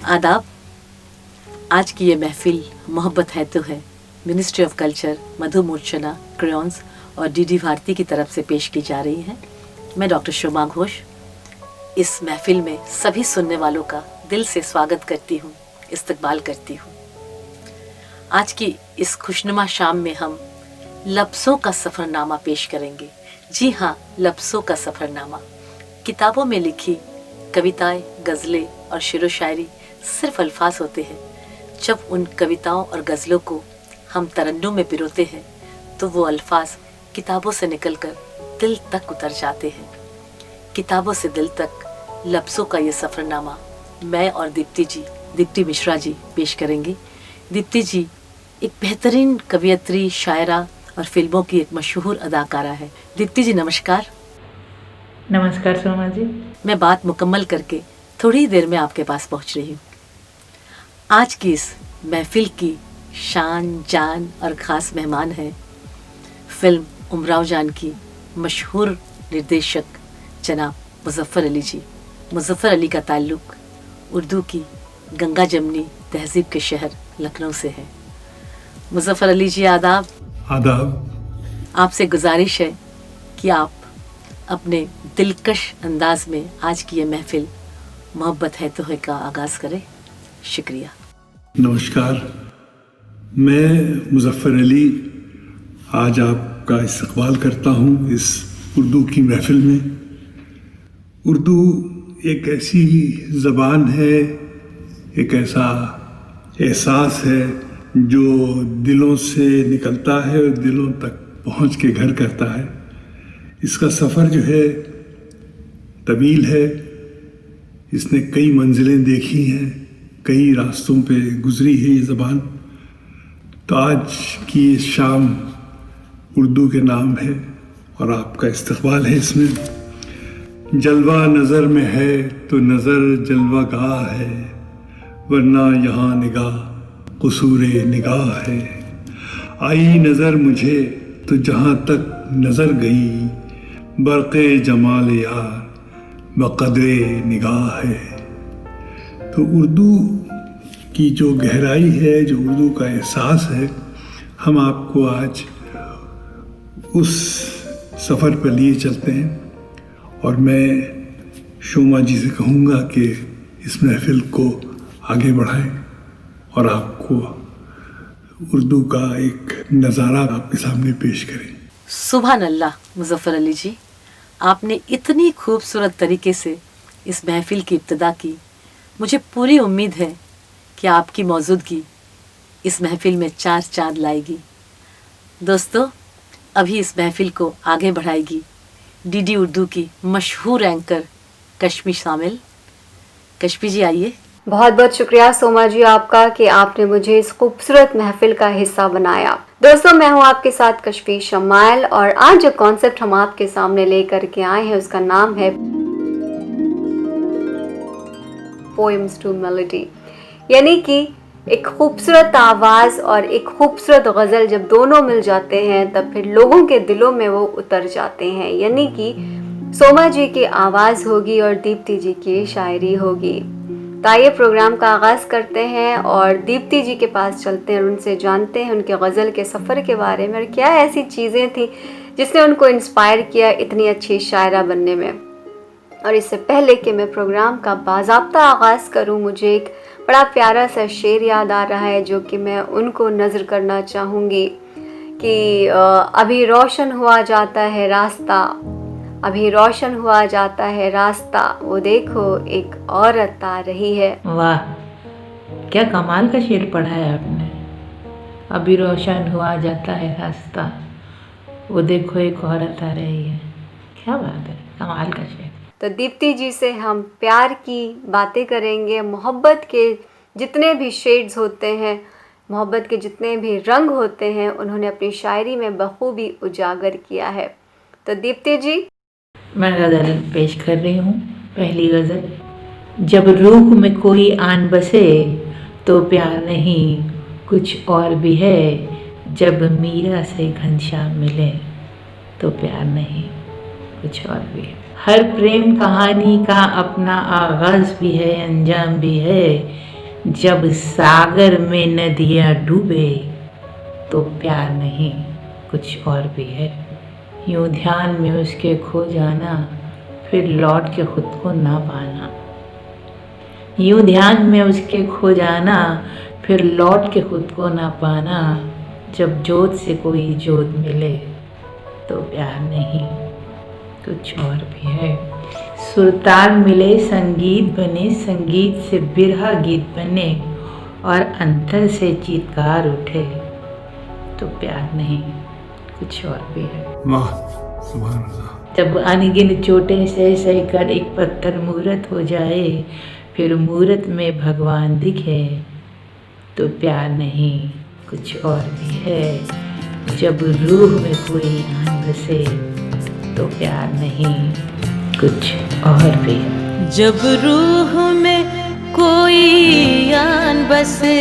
आदाब। आज की ये महफिल मोहब्बत है तो है ministry of culture, Madhu Murchhana, Crayons और डीडी भारती की तरफ से पेश की जा रही है। मैं डॉक्टर शोमा घोष इस महफिल में सभी सुनने वालों का दिल से स्वागत करती हूँ, इस्तकबाल करती हूँ। आज की इस खुशनुमा शाम में हम लफ्ज़ों का सफ़रनामा पेश करेंगे। जी हाँ, लफ्ज़ों का सफ़रनामा। किताबों में लिखी कविताएं, गज़लें और शेरो शायरी सिर्फ अल्फाज होते हैं। जब उन कविताओं और गज़लों को हम तरन्नुम में पिरोते हैं तो वो अल्फाज किताबों से निकलकर दिल तक उतर जाते हैं। किताबों से दिल तक लफ्ज़ों का ये सफ़रनामा मैं और दीप्ति मिश्रा जी पेश करेंगे। दीप्ति जी एक बेहतरीन कवियत्री, शायरा और फिल्मों की एक मशहूर अदाकारा है। दीप्ति जी नमस्कार। नमस्कार सोमा जी। मैं बात मुकम्मल करके थोड़ी देर में आपके पास पहुंच रही हूँ। आज की इस महफिल की शान, जान और ख़ास मेहमान हैं फिल्म उमराव जान की मशहूर निर्देशक जनाब मुज़फ़्फ़र अली जी। मुज़फ़्फ़र अली का ताल्लुक़ उर्दू की गंगा जमनी तहज़ीब के शहर लखनऊ से है। मुज़फ़्फ़र अली जी आदाब। आदाब। आपसे गुजारिश है कि आप अपने दिलकश अंदाज में आज की ये महफिल मोहब्बत है तो है का आगाज़ करें। शुक्रिया। नमस्कार, मैं मुज़फ़्फ़र अली आज आपका इस्तकबाल करता हूँ इस उर्दू की महफिल में। उर्दू एक ऐसी ज़बान है, एक ऐसा एहसास है जो दिलों से निकलता है और दिलों तक पहुँच के घर करता है। इसका सफ़र जो है तवील है। इसने कई मंजिलें देखी हैं, कई रास्तों पे गुजरी है ये ज़बान। तो आज की ये शाम उर्दू के नाम है और आपका इस्तकबाल है इसमें। जलवा नज़र में है तो नज़र जलवागाह है, वरना यहाँ निगाह कसूरे निगाह है। आई नज़र मुझे तो जहाँ तक नज़र गई, बरक़े जमाल यार बक़द्रे निगाह है। तो उर्दू की जो गहराई है, जो उर्दू का एहसास है, हम आपको आज उस सफ़र पर लिए चलते हैं। और मैं शोमा जी से कहूँगा कि इस महफिल को आगे बढ़ाएं और आपको उर्दू का एक नज़ारा आपके सामने पेश करें। सुभान अल्लाह। मुज़फ़्फ़र अली जी, आपने इतनी खूबसूरत तरीके से इस महफिल की इब्तिदा की। मुझे पूरी उम्मीद है कि आपकी मौजूदगी इस महफिल में चार चांद लाएगी। दोस्तों, अभी इस महफिल को आगे बढ़ाएगी डीडी उर्दू की मशहूर एंकर कश्मी शामिल। कश्मी जी आइए। बहुत बहुत शुक्रिया सोमा जी आपका कि आपने मुझे इस खूबसूरत महफिल का हिस्सा बनाया। दोस्तों, मैं हूं आपके साथ कश्मी शमाइल और आज जो कॉन्सेप्ट हम आपके सामने लेकर के आए हैं उसका नाम है पोएम्स टू मेलोडी। यानी कि एक खूबसूरत आवाज़ और एक खूबसूरत गज़ल जब दोनों मिल जाते हैं तब फिर लोगों के दिलों में वो उतर जाते हैं। यानी कि सोमा जी की आवाज़ होगी और दीप्ति जी की शायरी होगी। तो आइए प्रोग्राम का आगाज़ करते हैं और दीप्ति जी के पास चलते हैं और उनसे जानते हैं उनके गज़ल के सफ़र के बारे में और क्या ऐसी चीज़ें थी जिसने उनको इंस्पायर किया इतनी अच्छी शायरा बनने में। और इससे पहले कि मैं प्रोग्राम का बाज़ाब्ता आगाज़ करूं, मुझे एक बड़ा प्यारा सा शेर याद आ रहा है जो कि मैं उनको नज़र करना चाहूँगी कि अभी रोशन हुआ जाता है रास्ता, अभी रोशन हुआ जाता है रास्ता, वो देखो एक औरत आ रही है। वाह, क्या कमाल का शेर पढ़ा है आपने। अभी रोशन हुआ जाता है रास्ता, वो देखो एक औरत आ रही है। क्या बात है, कमाल का शेर। तो दीप्ति जी से हम प्यार की बातें करेंगे। मोहब्बत के जितने भी शेड्स होते हैं, मोहब्बत के जितने भी रंग होते हैं, उन्होंने अपनी शायरी में बखूबी उजागर किया है। तो दीप्ति जी, मैं गज़ल पेश कर रही हूँ। पहली गज़ल। जब रूह में कोई आन बसे तो प्यार नहीं कुछ और भी है, जब मीरा से घनश्याम मिले तो प्यार नहीं कुछ और भी है। हर प्रेम कहानी का अपना आगाज़ भी है, अंजाम भी है, जब सागर में नदियाँ डूबे तो प्यार नहीं कुछ और भी है। यूं ध्यान में उसके खो जाना, फिर लौट के खुद को ना पाना। यूं ध्यान में उसके खो जाना, फिर लौट के खुद को ना पाना। जब जोत से कोई जोत मिले तो प्यार नहीं कुछ और भी है। सुरताल मिले संगीत बने, संगीत से बिरहा गीत बने, और अंतर से चीत्कार उठे तो प्यार नहीं कुछ और भी है। वाह, सुभान अल्लाह। जब अनगिन चोटें सह सह कर एक पत्थर मूरत हो जाए, फिर मूरत में भगवान दिखे तो प्यार नहीं कुछ और भी है। जब रूह में कोई आन बसे तो प्यार नहीं कुछ और भी है। जब रूह में कोई आन बसे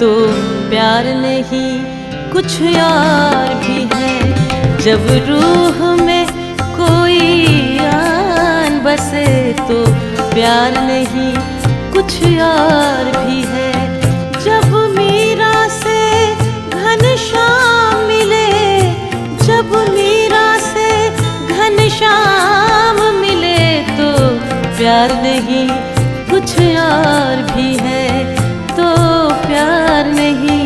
तो प्यार नहीं कुछ और भी है। जब रूह में कोई आन बसे तो प्यार नहीं कुछ और भी है। जब मीरा से घनश्याम मिले, जब मीरा से घनश्याम मिले तो प्यार नहीं कुछ और भी है। तो प्यार नहीं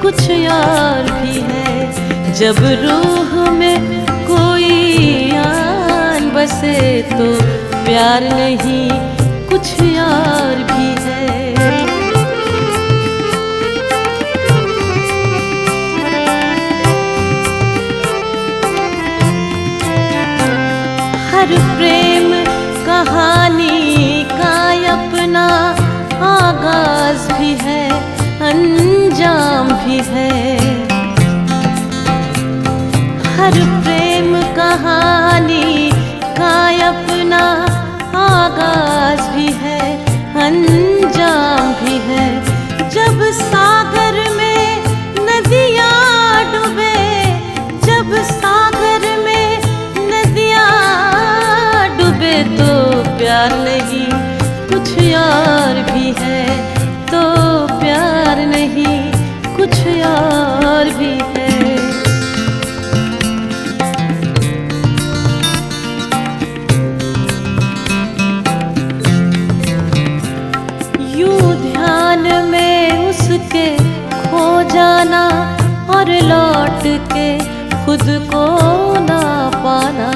कुछ और भी है। जब रूह में कोई आन बसे तो प्यार नहीं कुछ और भी है। हर प्रेम कहानी का अपना आगाज भी है, अंजाम भी है। हर प्रेम कहानी का अपना आगाज भी है, अंजाम भी है। जब सागर में नदियाँ डूबे, जब सागर में नदियाँ डूबे तो प्यार नहीं कुछ और भी है। तो प्यार नहीं कुछ और भी है। यूं ध्यान में उसके खो जाना और लौट के खुद को ना पाना।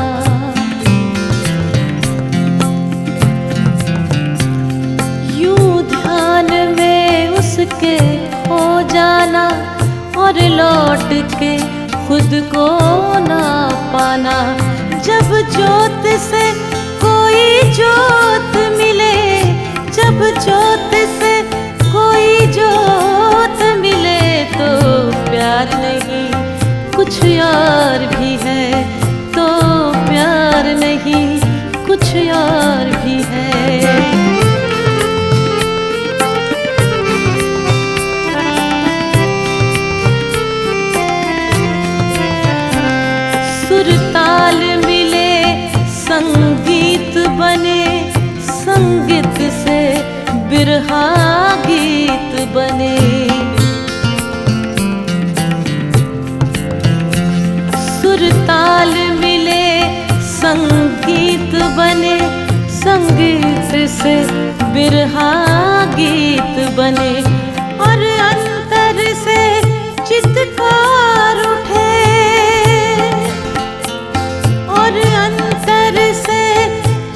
यूं ध्यान में उसके खो जाना और लौट के खुद को ना पाना। जब जोत से कोई जोत मिले, जब जोत से कोई जोत मिले तो प्यार नहीं कुछ और भी है। तो प्यार नहीं कुछ और भी है। सुरताल मिले संगीत बने, संगीत से बिरहा गीत बने। सुरताल मिले संगीत बने, संगीत से बिरहा गीत बने। और अंतर से चित्कार उठे, और अंतर से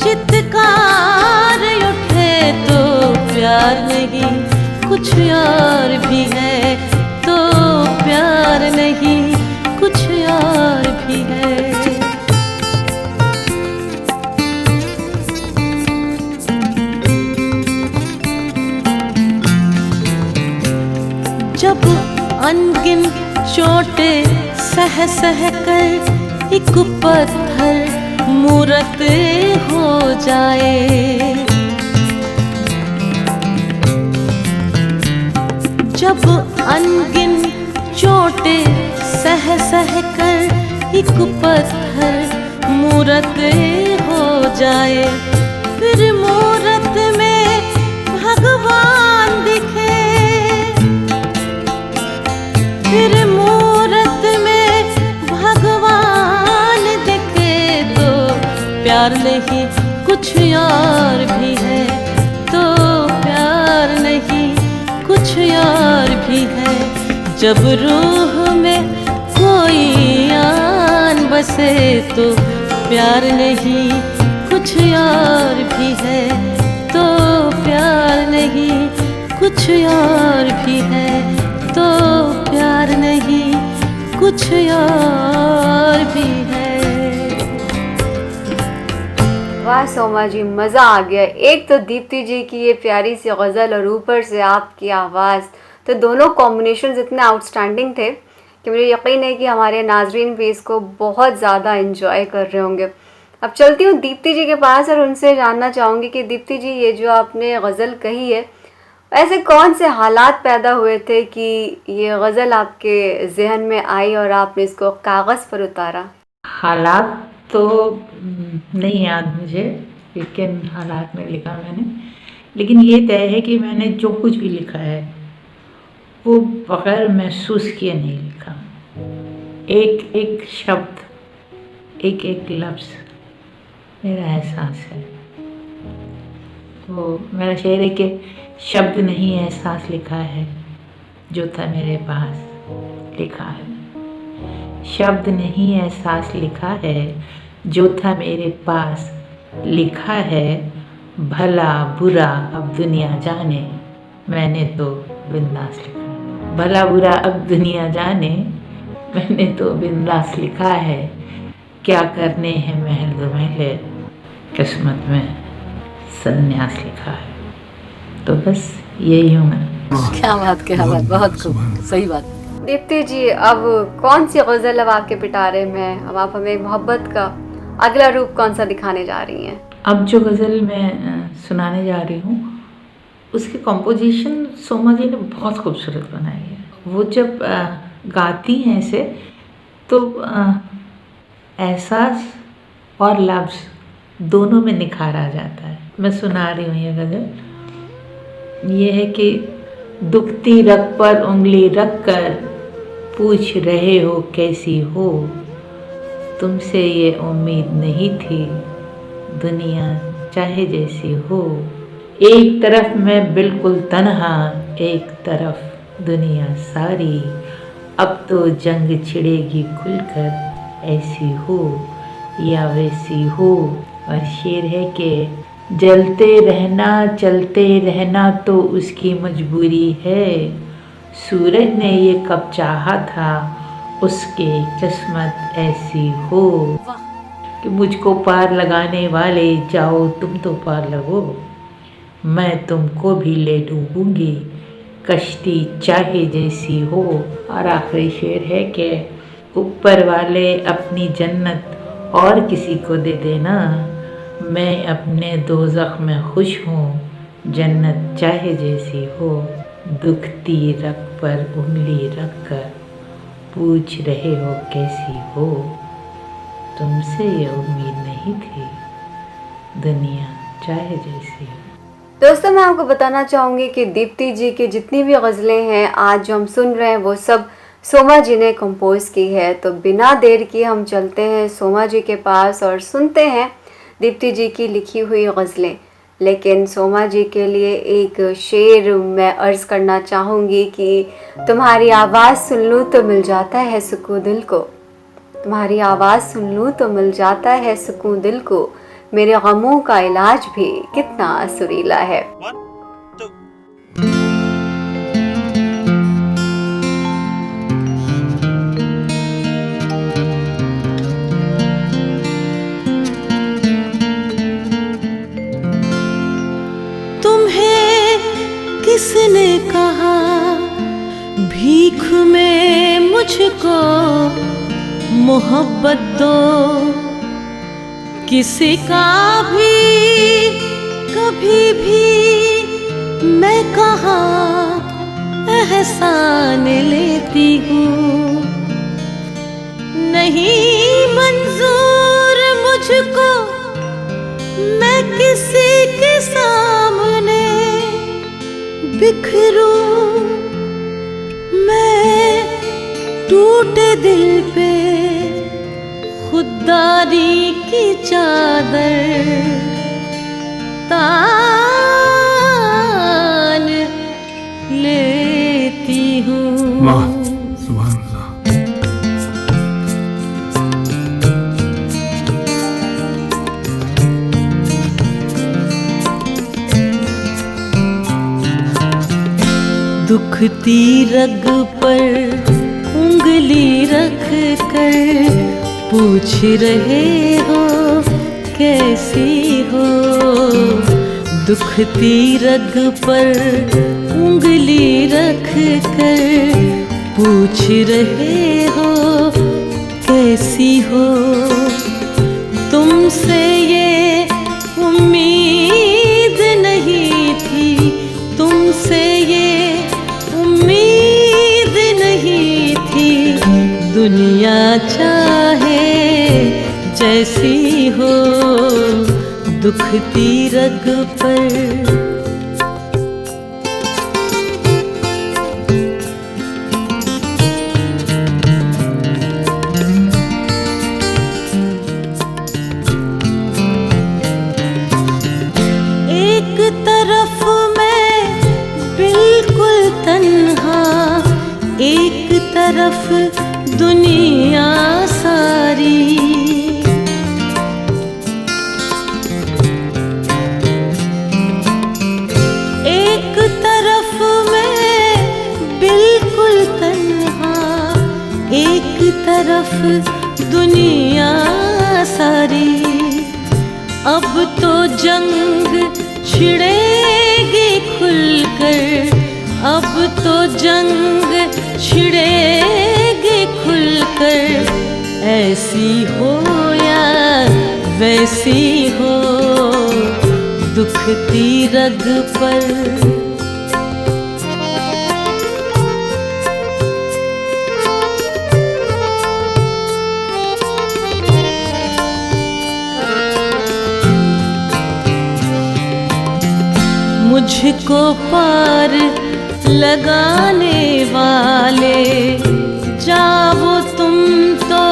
चित्कार उठे तो प्यार नहीं कुछ और भी है। तो प्यार नहीं कुछ और भी है। जब अनगिन चोटें सह सह कर एक पत्थर मूरत हो जाए, जब अनगिन चोटें सह सह कर एक पत्थर मूरत हो जाए, फिर मूरत में भगवान दिखे प्यार नहीं कुछ और भी है, तो प्यार नहीं कुछ और भी है। जब रूह में कोई आन बसे तो प्यार नहीं कुछ और भी है, तो प्यार नहीं कुछ और भी है, तो प्यार नहीं कुछ और भी है। वाह सोमा जी, मज़ा आ गया। एक तो दीप्ति जी की ये प्यारी सी गज़ल और ऊपर से आपकी आवाज़, तो दोनों कॉम्बिनेशन इतने आउटस्टैंडिंग थे कि मुझे यकीन है कि हमारे नाजरीन भी इसको बहुत ज़्यादा एंजॉय कर रहे होंगे। अब चलती हूँ दीप्ति जी के पास और उनसे जानना चाहूँगी कि दीप्ति जी, ये जो आपने गज़ल कही है, ऐसे कौन से हालात पैदा हुए थे कि ये गज़ल आपके जहन में आई और आपने इसको कागज़ पर उतारा? हालात तो नहीं याद मुझे, लेकिन हालात में लिखा मैंने। लेकिन ये तय है कि मैंने जो कुछ भी लिखा है वो बग़ैर महसूस किए नहीं लिखा। एक एक शब्द, एक एक लफ्ज़ मेरा एहसास है। तो मेरा शेर है कि शब्द नहीं एहसास लिखा है, जो था मेरे पास लिखा है। शब्द नहीं एहसास लिखा है, जो था मेरे पास लिखा है। भला बुरा अब दुनिया जाने, मैंने तो बिंदास लिखा है। भला बुरा अब दुनिया जाने, मैंने तो बिंदास लिखा है। क्या करने हैं महल दो महले, किस्मत में संन्यास लिखा है। तो बस यही हूँ मैं। क्या बात, बहुत खूब, सही बात। दीप्ति जी, अब कौन सी गज़ल अब आपके पिटारे में है? अब आप हमें मोहब्बत का अगला रूप कौन सा दिखाने जा रही हैं? अब जो गज़ल मैं सुनाने जा रही हूँ उसकी कंपोजिशन सोमा जी ने बहुत खूबसूरत बनाई है। वो जब गाती हैं ऐसे तो एहसास और लफ्ज़ दोनों में निखार आ जाता है। मैं सुना रही हूँ ये गज़ल। ये है कि दुखती रग पर उंगली रख कर पूछ रहे हो कैसी हो, तुमसे ये उम्मीद नहीं थी दुनिया चाहे जैसी हो। एक तरफ मैं बिल्कुल तन्हा, एक तरफ दुनिया सारी, अब तो जंग छिड़ेगी खुलकर ऐसी हो या वैसी हो। और शेर है कि जलते रहना चलते रहना तो उसकी मजबूरी है, सूरज ने ये कब चाहा था उसके किस्मत ऐसी हो। कि मुझको पार लगाने वाले जाओ तुम तो पार लगो, मैं तुमको भी ले डूबूंगी कश्ती चाहे जैसी हो। और आखिरी शेर है कि ऊपर वाले अपनी जन्नत और किसी को दे देना, मैं अपने दोज़ख में खुश हूँ जन्नत चाहे जैसी हो। दुखती रग पर उंगली रख कर पूछ रहे हो कैसी हो, तुमसे ये उम्मीद नहीं थी दुनिया चाहे जैसी हो। दोस्तों, मैं आपको बताना चाहूँगी कि दीप्ति जी की जितनी भी गज़लें हैं आज जो हम सुन रहे हैं वो सब सोमा जी ने कंपोज़ की है। तो बिना देर किए हम चलते हैं सोमा जी के पास और सुनते हैं दीप्ति जी की लिखी हुई गज़लें। लेकिन सोमा जी के लिए एक शेर मैं अर्ज़ करना चाहूँगी कि तुम्हारी आवाज़ सुन लूँ तो मिल जाता है सुकून दिल को, तुम्हारी आवाज़ सुन लूँ तो मिल जाता है सुकून दिल को, मेरे गमों का इलाज भी कितना सुरीला है। तुम्हें किसने कहा भीख में मुझको मोहब्बत दो, किसी का भी कभी भी मैं कहाँ एहसान लेती हूँ। नहीं मंजूर मुझको मैं किसी के सामने बिखरूं, मैं टूटे दिल पे खुददारी की चादर तान लेती हूँ। वाह, सुभान अल्लाह। दुखती रग पर उंगली रख कर पूछ रहे हो कैसी हो। दुखती रग पर उंगली रख कर पूछ रहे हो कैसी हो। तुमसे ये उम्मीद नहीं थी, तुमसे ये उम्मीद नहीं थी। दुनिया चाहे जैसी हो, दुखती रग पर। एक तरफ मैं बिल्कुल तन्हा, एक तरफ दुनिया सारी। एक तरफ मैं बिल्कुल तन्हा, एक तरफ दुनिया सारी। अब तो जंग छिड़ेगी खुलकर, अब तो जंग छिड़ेगी खुलकर। ऐसी हो या वैसी हो, दुखती रग पर। मुझको पार लगाने वाले, जाओ तुम तो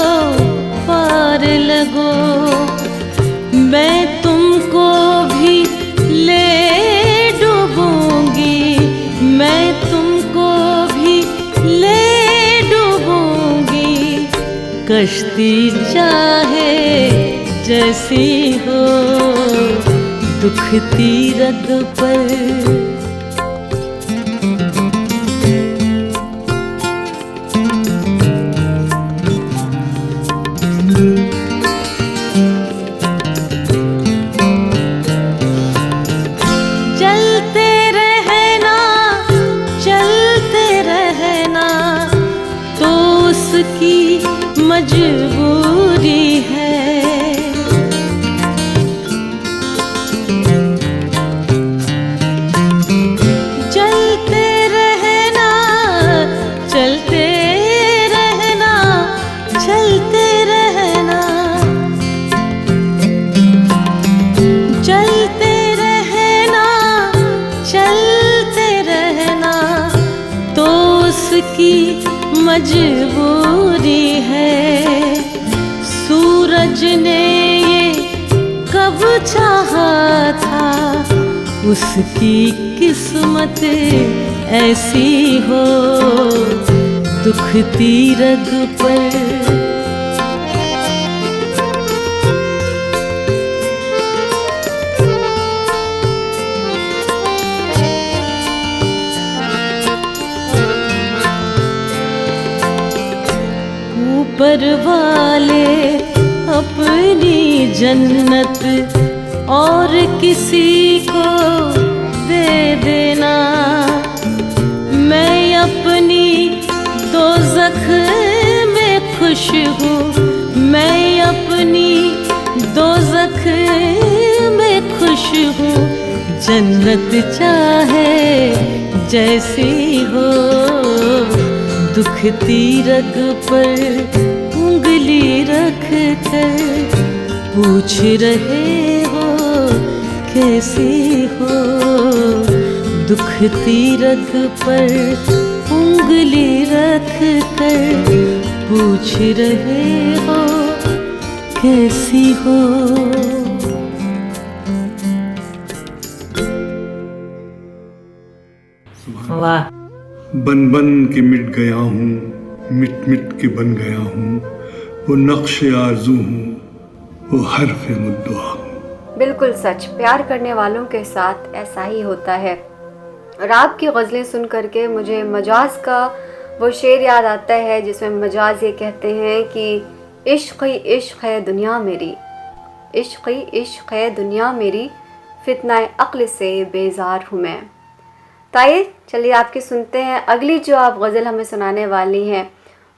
पार लगो। मैं तुमको भी ले डूबूंगी, मैं तुमको भी ले डूबूंगी। कश्ती चाहे जैसी हो, दुखती रग पर। चलते रहना, चलते रहना तो उसकी मजबूरी है। चलते रहना, चलते रहना, चलते रहना, चलते रहना, चलते रहना तो उसकी मजबूरी है। सूरज ने ये कब चाहा था, उसकी किस्मत ऐसी हो, दुखती रग पर। ऊपर वाले अपनी जन्नत और किसी को दे देना। मैं अपनी दोज़ख में खुश हूँ, मैं अपनी दोज़ख में खुश हूँ। जन्नत चाहे जैसी हो, दुखती रग पर उंगली रख कर पूछ रहे हो कैसी हो। दुखती रग पर उंगली रख कर पूछ रहे हो कैसी हो। वाह। बन बन के मिट गया हूँ, मिट मिट के बन गया हूँ, वो नक्श आरज़ू हूँ, वो हर्फ मुद्दआ हूँ। बिल्कुल सच, प्यार करने वालों के साथ ऐसा ही होता है। और आपकी गज़लें सुन करके मुझे मजाज का वो शेर याद आता है जिसमें मजाज ये कहते हैं कि इश्क़ ही इश्क़ है दुनिया मेरी, इश्क़ ही इश्क़ है दुनिया मेरी, फितनाए अक्ल से बेजार हूँ मैं। ताइए चलिए आपकी सुनते हैं अगली जो आप गज़ल हमें सुनाने वाली हैं,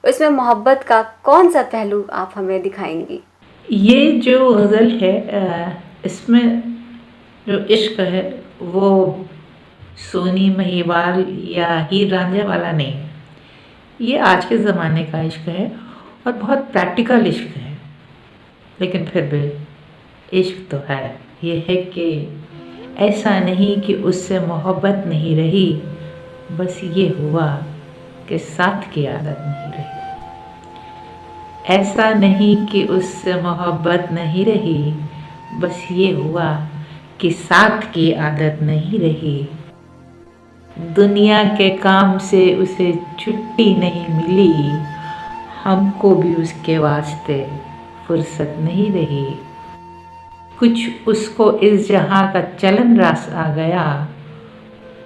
उसमें मोहब्बत का कौन सा पहलू आप हमें दिखाएंगी। ये जो गज़ल है इसमें जो इश्क है वो सोनी महिवाल या हीर रांझा वाला नहीं है। ये आज के ज़माने का इश्क है और बहुत प्रैक्टिकल इश्क है, लेकिन फिर भी इश्क तो है। ये है कि ऐसा नहीं कि उससे मोहब्बत नहीं रही, बस ये हुआ कि साथ की आदत नहीं रही। ऐसा नहीं कि उससे मोहब्बत नहीं रही, बस ये हुआ कि साथ की आदत नहीं रही। दुनिया के काम से उसे छुट्टी नहीं मिली, हमको भी उसके वास्ते फुर्सत नहीं रही। कुछ उसको इस जहां का चलन रास आ गया,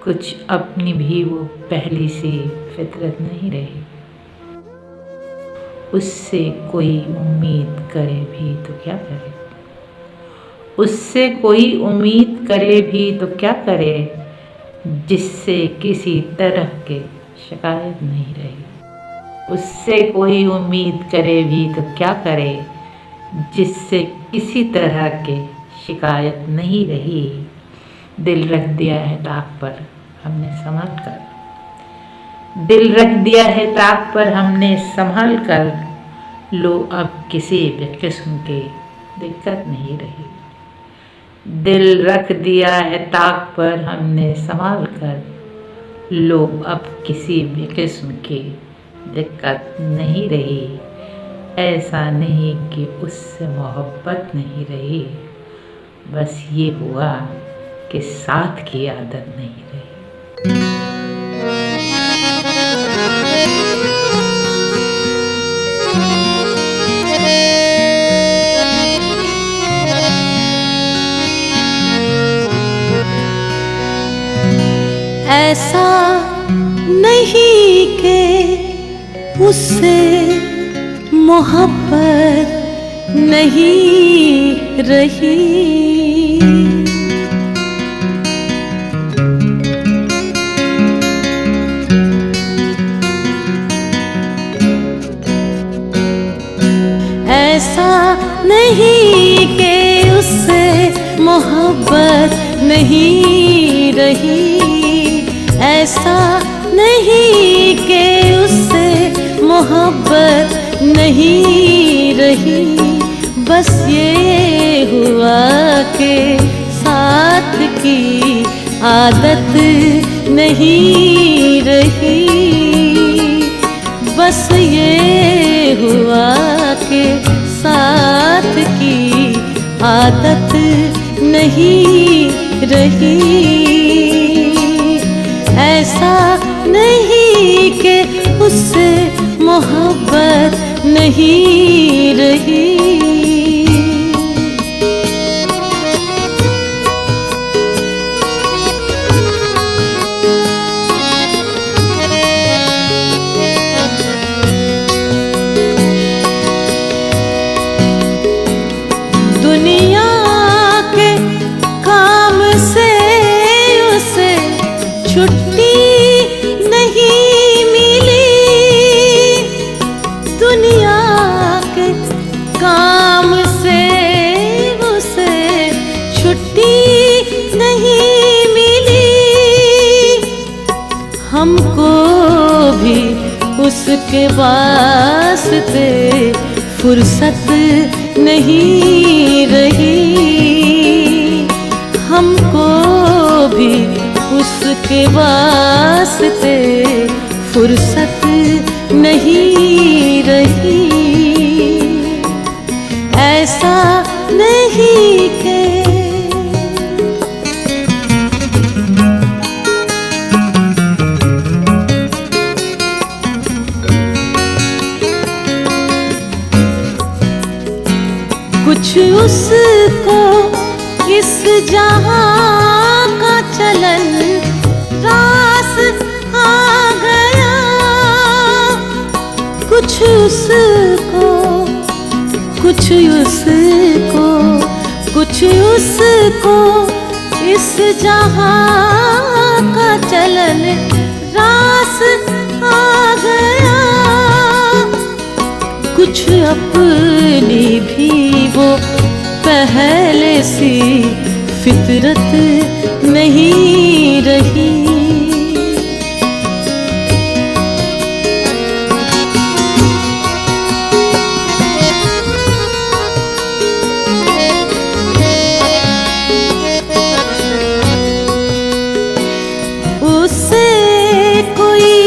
कुछ अपनी भी वो पहली सी फितरत नहीं रही। उससे कोई उम्मीद करे भी तो क्या करे, उससे कोई उम्मीद करे भी तो क्या करे, जिससे किसी तरह के शिकायत नहीं रही। उससे कोई उम्मीद करे भी तो क्या करे, जिससे किसी तरह के शिकायत नहीं रही। दिल रख दिया है ताक पर हमने संभाल कर, दिल रख दिया है ताक पर हमने संभाल कर, लो अब किसी भी किस्म की दिक्कत नहीं रही। दिल रख दिया है ताक पर हमने संभाल कर, लो अब किसी भी किस्म की दिक्कत नहीं रही। ऐसा नहीं कि उससे मोहब्बत नहीं रही, बस ये हुआ कि साथ की आदत नहीं रही। ऐसा नहीं कि उससे मोहब्बत नहीं रही, ऐसा नहीं कि उससे मोहब्बत नहीं रही, ऐसा नहीं कि उससे मोहब्बत नहीं रही। बस ये हुआ कि साथ की आदत नहीं रही, बस ये हुआ कि साथ की आदत नहीं रही। ऐसा नहीं कि उससे मोहब्बत नहीं रही। दुनिया के काम से उसे छुट्टी नहीं मिली, दुनिया के काम से उसे छुट्टी नहीं मिली। हमको भी उसके वास्ते फुर्सत नहीं रही, हमको भी उसके वास्ते फुर्सत नहीं रही। ऐसा नहीं के कुछ उसको इस जहां का चलन रास आ गया, कुछ उसको इस जहां का चलन रास आ गया, कुछ अपनी भी वो पहले सी फितरत नहीं रही। उससे कोई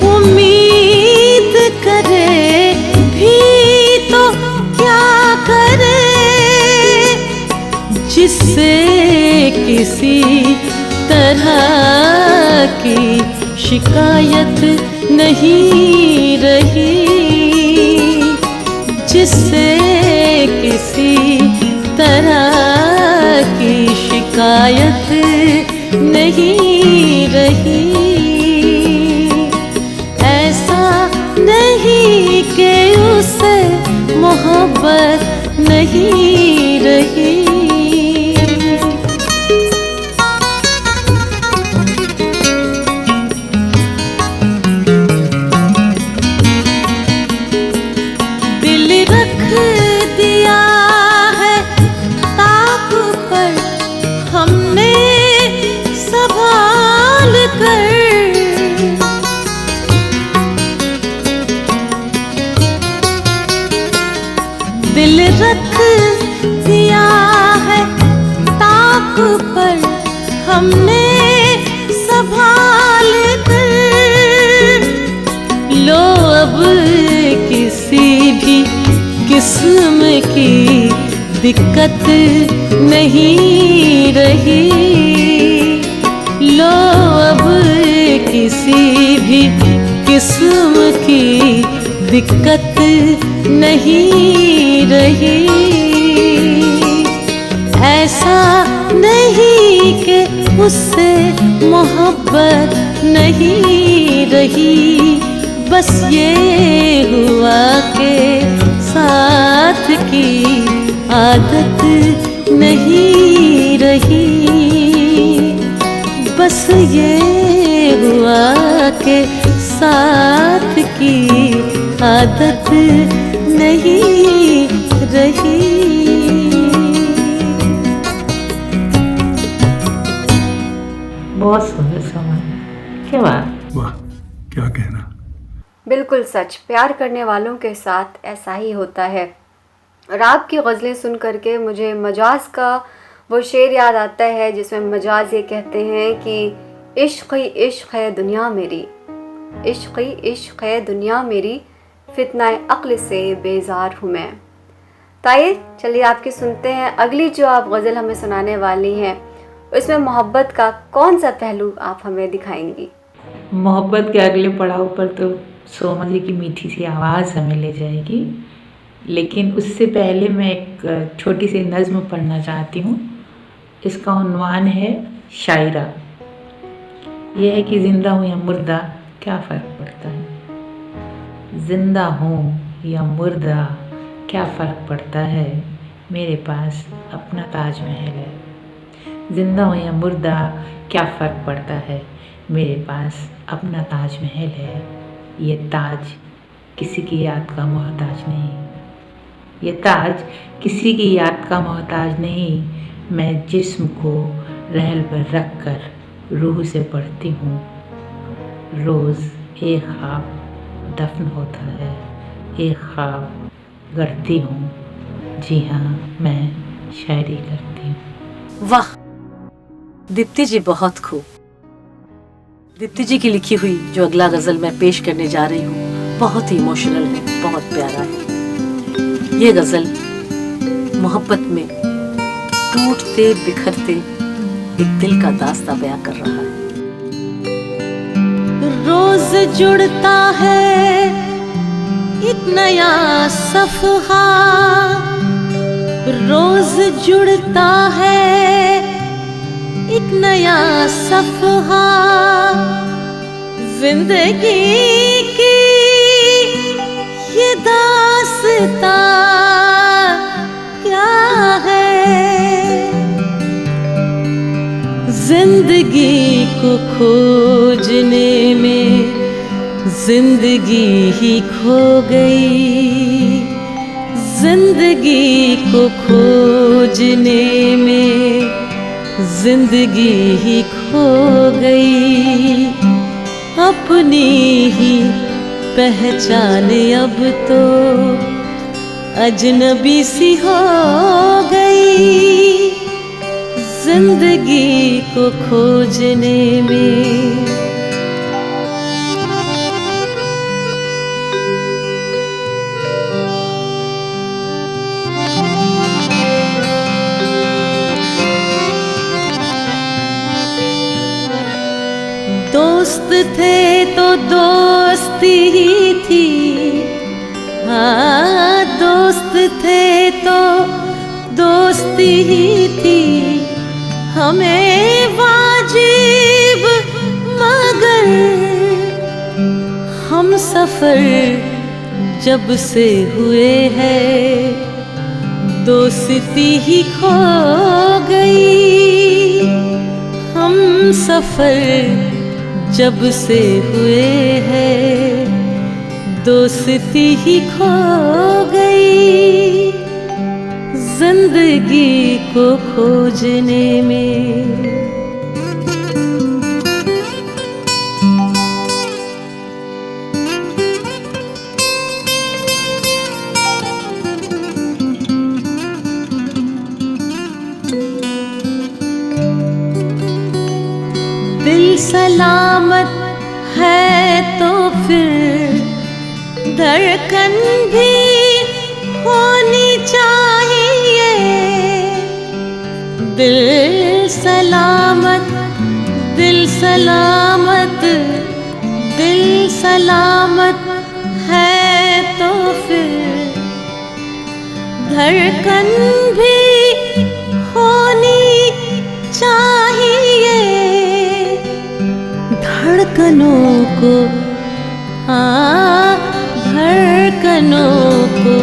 उम्मीद करे भी तो क्या करे, जिससे किसी तरह की शिकायत नहीं रही, जिससे किसी तरह की शिकायत नहीं रही। ऐसा नहीं कि उससे मोहब्बत नहीं रही। दिल रख दिया है ताक पर हमने संभाल कर, दिल रख दिया है ताक पर हमने संभाल कर। लो अब किसी भी किस्म की दिक्कत नहीं रही, लो अब किसी भी किस्म की दिक्कत नहीं रही। ऐसा नहीं कि उससे मोहब्बत नहीं रही, बस ये हुआ के साथ की आदत नहीं रही, बस ये हुआ के साथ की आदत नहीं रही। बहुत सुंदर सवाल, क्या बात। वाह, क्या कहना। बिल्कुल सच, प्यार करने वालों के साथ ऐसा ही होता है। और आपकी गज़लें सुन करके मुझे मजाज का वो शेर याद आता है जिसमें मजाज ये कहते हैं कि इश्क़ ही इश्क़ है दुनिया मेरी, इश्क़ ही इश्क़ है दुनिया मेरी, फितनाए अक्ल से बेजार हूँ मैं। ताइए चलिए आपकी सुनते हैं अगली जो आप गज़ल हमें सुनाने वाली हैं, उसमें मोहब्बत का कौन सा पहलू आप हमें दिखाएंगी। मोहब्बत के अगले पड़ाव पर तो सोमा जी की मीठी सी आवाज़ हमें ले जाएगी, लेकिन उससे पहले मैं एक छोटी सी नज़्म पढ़ना चाहती हूँ। इसका उन्वान है शायरा। यह है कि ज़िंदा हूँ या मुर्दा क्या फ़र्क पड़ता है, ज़िंदा हूँ या मुर्दा क्या फ़र्क पड़ता है, मेरे पास अपना ताजमहल है। ज़िंदा हूँ या मुर्दा क्या फ़र्क पड़ता है, मेरे पास अपना ताजमहल है। ये ताज किसी की याद का मोहताज नहीं, ये ताज किसी की याद का मोहताज नहीं। मैं जिस्म को रहल पर रख कर रूह से पढ़ती हूँ, रोज़ एक ख्वाब दफन होता है, एक ख्वाब गढ़ती हूँ। जी हाँ, मैं शायरी करती हूँ। वाह दीप्ति जी, बहुत खूब। दीप्ति जी की लिखी हुई जो अगला गज़ल मैं पेश करने जा रही हूँ बहुत ही इमोशनल है, बहुत प्यारा है। ये गज़ल मोहब्बत में टूटते बिखरते एक दिल का दास्ता बयां कर रहा है। रोज जुड़ता है एक नया सफ़हा, रोज जुड़ता है एक नया सफ़हा, जिंदगी की ये दास्तां क्या है। जिंदगी को खोजने में जिंदगी ही खो गई, जिंदगी को खोजने में जिंदगी ही खो गई। अपनी ही पहचान अब तो अजनबी सी हो गई, जिंदगी को खोजने में। दोस्त थे तो दोस्ती ही थी, हाँ दोस्त थे तो दोस्ती ही थी, हमें वाजिब मगर हम सफर जब से हुए हैं दोस्ती ही खो गई। हम सफर जब से हुए हैं दोस्ती ही खो गई, जिंदगी को खोजने में। दिल सलामत है तो फिर धड़कन भी होनी चाहिए। दिल सलामत, दिल सलामत, दिल सलामत है तो फिर धड़कन भी होनी चाहिए। धड़कनों को, हाँ धड़कनों को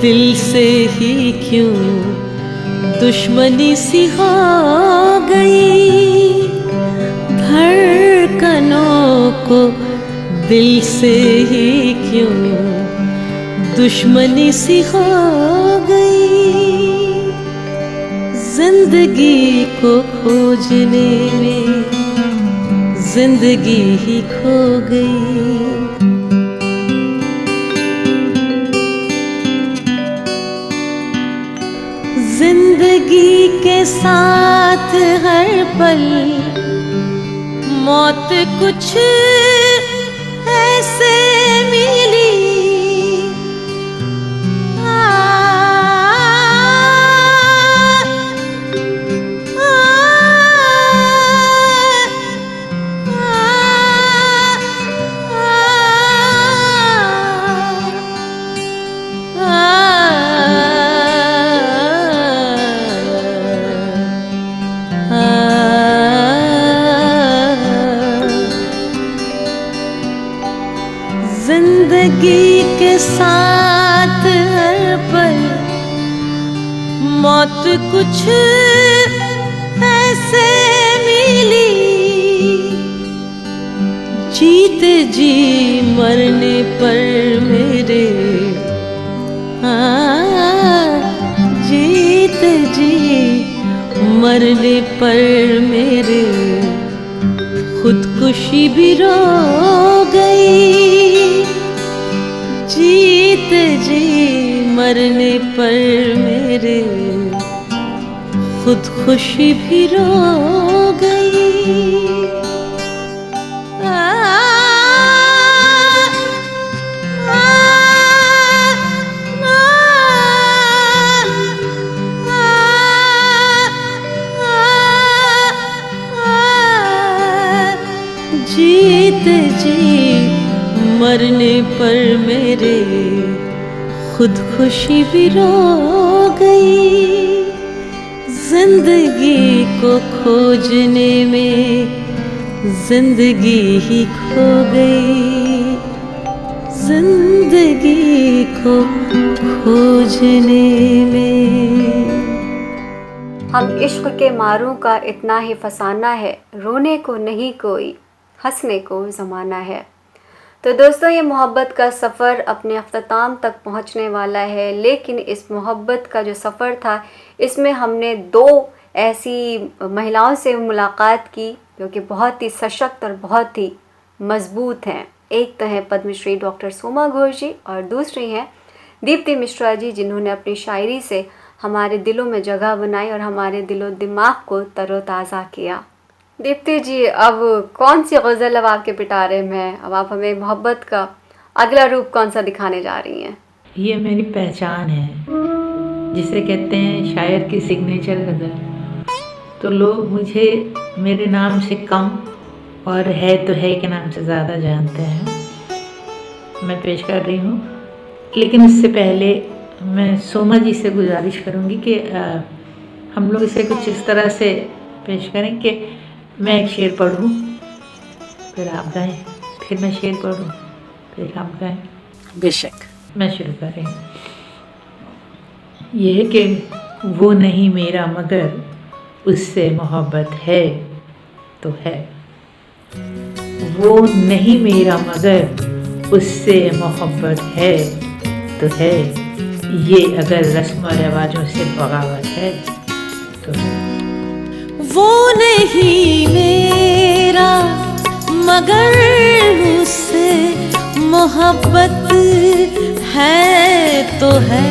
दिल से ही क्यों दुश्मनी सी हो गई। धड़कनों को दिल से ही क्यों दुश्मनी सी हो गई, जिंदगी को खोजने में जिंदगी ही खो गई। जिंदगी के साथ हर पल मौत कुछ ऐसे मिली, जिंदगी के साथ हर पल मौत कुछ ऐसे मिली। जीते जी मरने पर मेरे, हाँ जीते जी मरने पर मेरे खुदकुशी भी रो गई। जीत जी मरने पर मेरे खुदकुशी भी रो गई। जीते जी मरने पर मेरे खुदकुशी भी रो गई। जिंदगी को खोजने में जिंदगी ही खो गई। जिंदगी को खोजने में। हम इश्क के मारों का इतना ही फसाना है, रोने को नहीं कोई, हंसने को ज़माना है। तो दोस्तों, ये मोहब्बत का सफ़र अपने अख्ताम तक पहुंचने वाला है, लेकिन इस मोहब्बत का जो सफ़र था, इसमें हमने 2 ऐसी महिलाओं से मुलाकात की जो कि बहुत ही सशक्त और बहुत ही मज़बूत हैं। एक तो हैं पद्मश्री डॉक्टर सोमा घोष जी और दूसरी हैं दीप्ति मिश्रा जी, जिन्होंने अपनी शायरी से हमारे दिलों में जगह बनाई और हमारे दिलो दिमाग को तरोताज़ा किया। दीप्ति जी, अब कौन सी गज़ल अब आपके पिटारे में है? अब आप हमें मोहब्बत का अगला रूप कौन सा दिखाने जा रही हैं? ये मेरी पहचान है, जिसे कहते हैं शायर की सिग्नेचर गज़ल। तो लोग मुझे मेरे नाम से कम और है तो है के नाम से ज़्यादा जानते हैं। मैं पेश कर रही हूँ, लेकिन उससे पहले मैं सोमा जी से गुजारिश करूँगी कि हम लोग इसे कुछ इस तरह से पेश करें कि मैं एक शेर पढ़ूँ, फिर आप गाएं, फिर मैं शेर पढ़ूँ, फिर आप गाएं। बेशक। मैं शुरू कर रही हूँ। ये है कि वो नहीं मेरा मगर उससे मोहब्बत है तो है। वो नहीं मेरा मगर उससे मोहब्बत है तो है। ये अगर रस्म और रिवाजों से बगावत है तो है। वो नहीं मेरा मगर उससे मोहब्बत है तो है।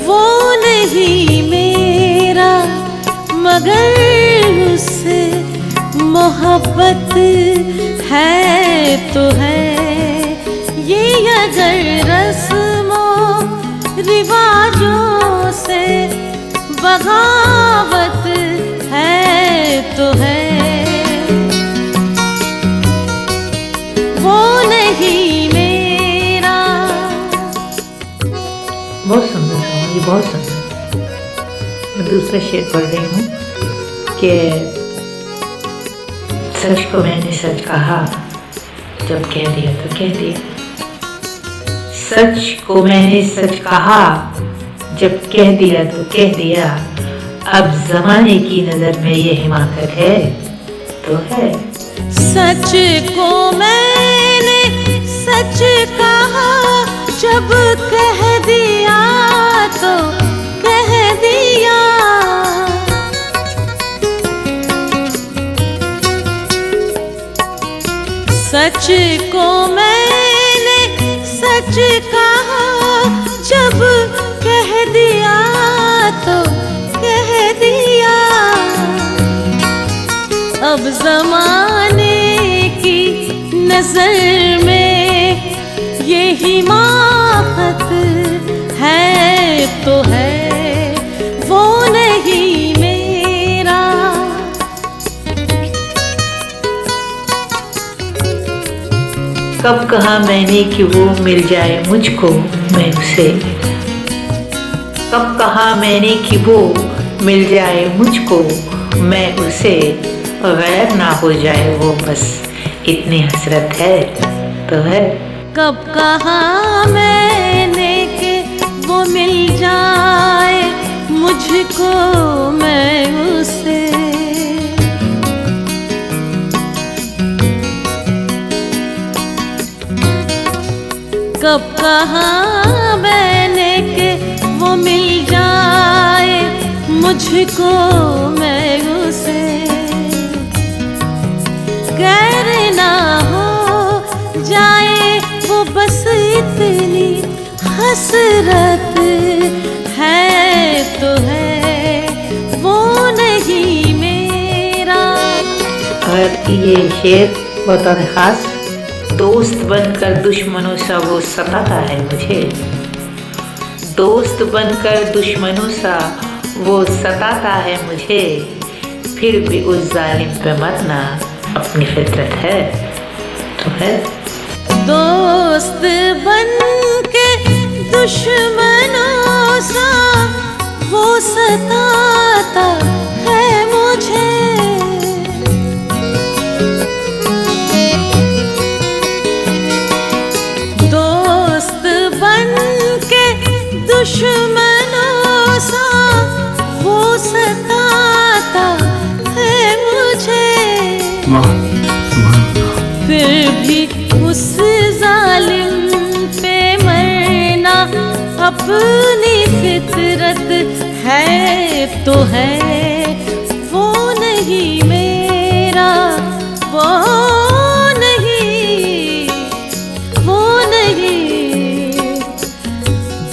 वो नहीं मेरा मगर उससे मोहब्बत है तो है। ये अगर रस्मों रिवाजों से बगावत है तो है। वो नहीं मेरा। बहुत सुंदर है ये, बहुत सुंदर। मैं दूसरा शेर पढ़ रही हूँ कि सच को मैंने सच कहा, जब कह दिया तो कह दिया। सच को मैंने सच कहा, जब कह दिया तो कह दिया। अब जमाने की नजर में ये हिमाकत है तो है। सच को मैंने सच कहा, जब कह दिया तो कह दिया। सच को मैंने सच कहा, जब कह दिया तो कह दिया। अब जमाने की नजर में ये हिमाकत है तो है। वो नहीं मेरा। कब कहा मैंने कि वो मिल जाए मुझको मैं उसे। कब कहा मैंने कि वो मिल जाए मुझको मैं उसे। गैर ना हो जाए वो बस इतनी हसरत है तो है। कब कहा मैंने कि वो मिल जाए मुझको मैं उसे। कब कहा मैंने कि वो मिल जाए मुझको मैं उसे। गैर ना हो जाए वो बस इतनी हसरत है तो है। वो नहीं मेरा। और ये शेर बतौर खास, दोस्त बनकर दुश्मनों सा वो सताता है मुझे। दोस्त बनकर दुश्मनों सा वो सताता है मुझे। फिर भी उस जालिम पे मरना अपनी फितरत है तो है। दोस्त बन के दुश्मनों सा वो सताता है मुझे। दोस्त बन के दुश्मनों सा वो सताता है मुझे। फिर भी उस जालिम पे मरना अपनी फितरत है तो है। वो नहीं मेरा, वो नहीं, वो नहीं,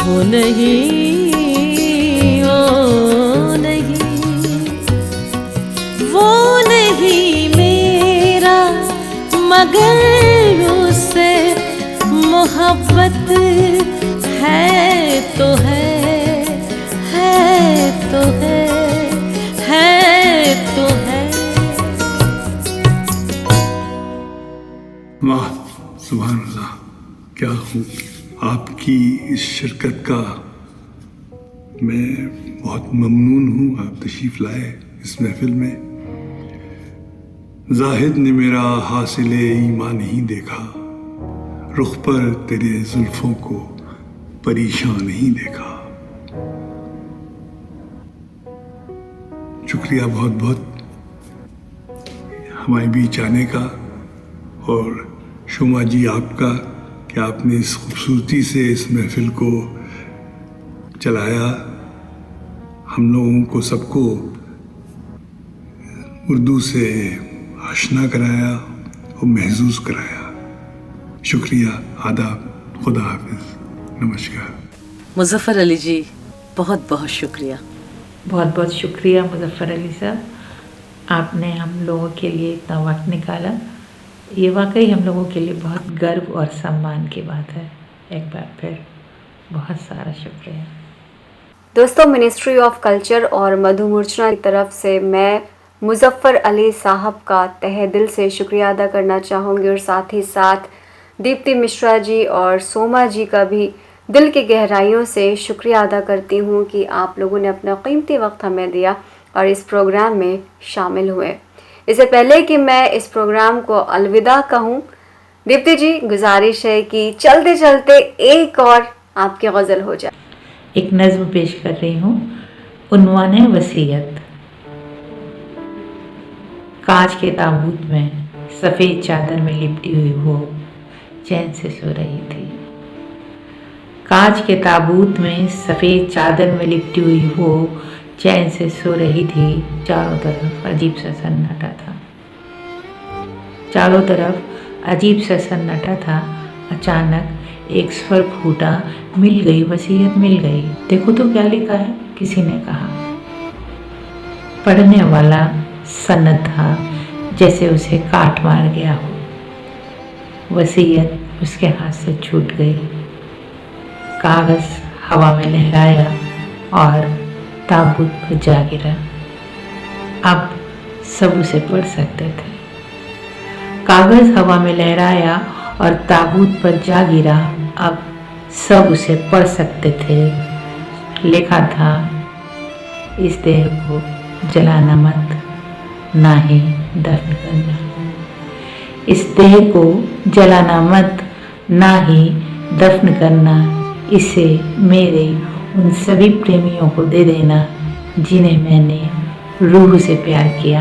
वो नहीं, वो नहीं, वो नहीं मेरा, मगर उससे मोहब्बत है तो है तो है तो है। वाह, सुभान अल्लाह, क्या हूँ आपकी इस शिरकत का मैं बहुत ममनून हूँ। आप तशरीफ़ लाए इस महफिल में। जाहिद ने मेरा हासिले ईमान नहीं देखा, रुख पर तेरे जुल्फों को परेशान नहीं देखा। शुक्रिया बहुत बहुत हमारे बीच आने का, और शोमा जी आपका कि आपने इस खूबसूरती से इस महफिल को चलाया, हम लोगों को सबको उर्दू से आशना कराया और महसूस कराया। शुक्रिया, आदाब, खुदा हाफिज, नमस्कार। मुज़फ़्फ़र अली जी, बहुत बहुत शुक्रिया। बहुत बहुत शुक्रिया मुज़फ़्फ़र अली साहब, आपने हम लोगों के लिए इतना वक्त निकाला। ये वाकई हम लोगों के लिए बहुत गर्व और सम्मान की बात है। एक बार फिर बहुत सारा शुक्रिया। दोस्तों, मिनिस्ट्री ऑफ कल्चर और मधु मूर्छना की तरफ से मैं मुज़फ़्फ़र अली साहब का तहे दिल से शुक्रिया अदा करना चाहूँगी, और साथ ही साथ दीप्ति मिश्रा जी और सोमा जी का भी दिल की गहराइयों से शुक्रिया अदा करती हूँ कि आप लोगों ने अपना कीमती वक्त हमें दिया और इस प्रोग्राम में शामिल हुए। इससे पहले कि मैं इस प्रोग्राम को अलविदा कहूँ, दीप्ति जी, गुजारिश है कि चलते चलते एक और आपकी गज़ल हो जाए। एक नज़्म पेश कर रही हूँ, उन्वान है वसीयत। कांच के ताबूत में सफ़ेद चादर में लिपटी हुई वो चैन से सो रही थी। कांच के ताबूत में सफ़ेद चादर में लिपटी हुई वो चैन से सो रही थी। चारों तरफ अजीब सा सन्नाटा था, चारों तरफ अजीब सा सन्नाटा था। अचानक एक स्वर फूटा, मिल गई वसीयत, मिल गई। देखो तो क्या लिखा है, किसी ने कहा। पढ़ने वाला सन्नत था जैसे उसे काट मार गया हो। वसीयत उसके हाथ से छूट गई। कागज़ हवा में लहराया और ताबूत पर जा गिरा। अब सब उसे पढ़ सकते थे। कागज़ हवा में लहराया और ताबूत पर जा गिरा। अब सब उसे पढ़ सकते थे। लिखा था, इस देह को जलाना मत, ना ही दफन करना। इस देह को जलाना मत, ना ही दफन करना। इसे मेरे उन सभी प्रेमियों को दे देना जिन्हें मैंने रूह से प्यार किया,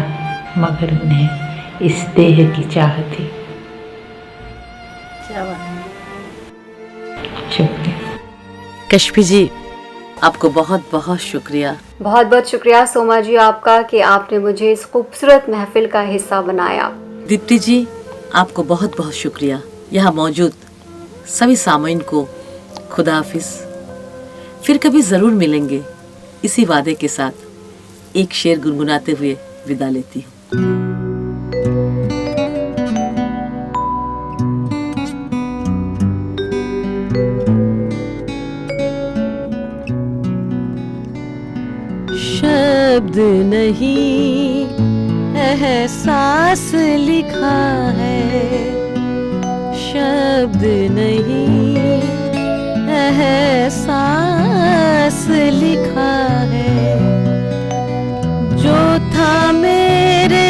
मगर उन्हें इस देह की चाह थी। शुक्रिया। कश्फी जी, आपको बहुत बहुत शुक्रिया। बहुत बहुत शुक्रिया सोमा जी आपका कि आपने मुझे इस खूबसूरत महफिल का हिस्सा बनाया। दीप्ति जी, आपको बहुत बहुत शुक्रिया। यहाँ मौजूद सभी सामीन को खुदा हाफिज। फिर कभी ज़रूर मिलेंगे, इसी वादे के साथ एक शेर गुनगुनाते हुए विदा लेती हूँ। शब्द नहीं एहसास लिखा है, शब्द नहीं, एहसास लिखा है। जो था मेरे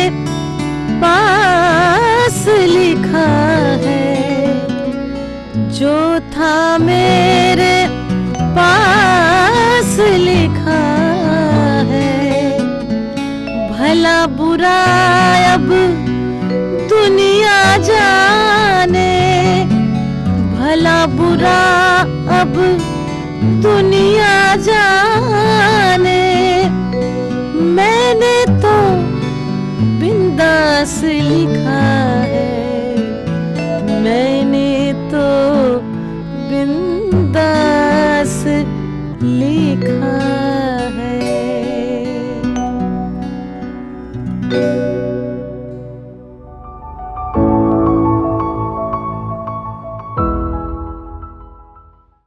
पास लिखा है, जो था मेरे पास लिखा है। भला बुरा अब दुनिया जाने, भला बुरा अब दुनिया जाने। मैंने तो बिंदास लिखा